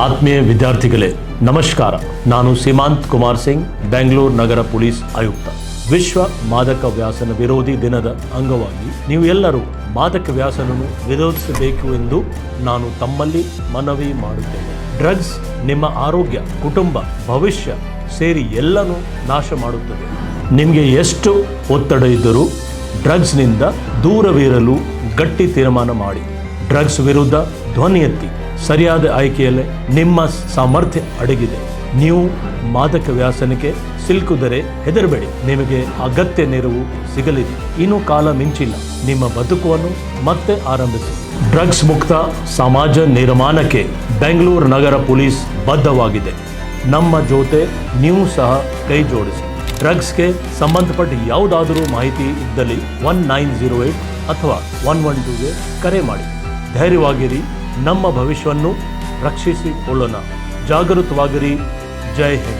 ಆತ್ಮೀಯ ವಿದ್ಯಾರ್ಥಿಗಳೇ ನಮಸ್ಕಾರ. ನಾನು ಸೀಮಾಂತ್ ಕುಮಾರ್ ಸಿಂಗ್, ಬೆಂಗಳೂರು ನಗರ ಪೊಲೀಸ್ ಆಯುಕ್ತ. ವಿಶ್ವ ಮಾದಕ ವ್ಯಸನ ವಿರೋಧಿ ದಿನದ ಅಂಗವಾಗಿ ನೀವು ಎಲ್ಲರೂ ಮಾದಕ ವ್ಯಸನವನ್ನು ವಿರೋಧಿಸಬೇಕು ಎಂದು ನಾನು ತಮ್ಮಲ್ಲಿ ಮನವಿ ಮಾಡುತ್ತೇನೆ. ಡ್ರಗ್ಸ್ ನಿಮ್ಮ ಆರೋಗ್ಯ, ಕುಟುಂಬ, ಭವಿಷ್ಯ ಸೇರಿ ಎಲ್ಲನೂ ನಾಶ ಮಾಡುತ್ತದೆ. ನಿಮಗೆ ಎಷ್ಟು ಒತ್ತಡ ಇದ್ದರೂ ಡ್ರಗ್ಸ್ನಿಂದ ದೂರವಿರಲು ಗಟ್ಟಿ ತೀರ್ಮಾನ ಮಾಡಿ. ಡ್ರಗ್ಸ್ ವಿರುದ್ಧ ಧ್ವನಿ ಎತ್ತಿ. ಸರಿಯಾದ ಆಯ್ಕೆಯಲ್ಲೇ ನಿಮ್ಮ ಸಾಮರ್ಥ್ಯ ಅಡಗಿದೆ. ನೀವು ಮಾದಕ ವ್ಯಸನಕ್ಕೆ ಸಿಲುಕಿದರೆ ಹೆದರಬೇಡಿ, ನಿಮಗೆ ಅಗತ್ಯ ನೆರವು ಸಿಗಲಿದೆ. ಇನ್ನೂ ಕಾಲ ಮಿಂಚಿಲ್ಲ. ನಿಮ್ಮ ಬದುಕನ್ನು ಮತ್ತೆ ಆರಂಭಿಸಿ. ಡ್ರಗ್ಸ್ ಮುಕ್ತ ಸಮಾಜ ನಿರ್ಮಾಣಕ್ಕೆ ಬೆಂಗಳೂರು ನಗರ ಪೊಲೀಸ್ ಬದ್ಧವಾಗಿದೆ. ನಮ್ಮ ಜೊತೆ ನೀವು ಸಹ ಕೈ ಜೋಡಿಸಿ. ಡ್ರಗ್ಸ್ಗೆ ಸಂಬಂಧಪಟ್ಟ ಯಾವುದಾದರೂ ಮಾಹಿತಿ ಇದ್ದಲ್ಲಿ 1908 ಅಥವಾ 112ಗೆ ಕರೆ ಮಾಡಿ. ಧೈರ್ಯವಾಗಿರಿ. ನಮ್ಮ ಭವಿಷ್ಯವನ್ನು ರಕ್ಷಿಸಿಕೊಳ್ಳೋಣ. ಜಾಗೃತವಾಗಿರಿ. ಜೈ ಹಿಂದ್.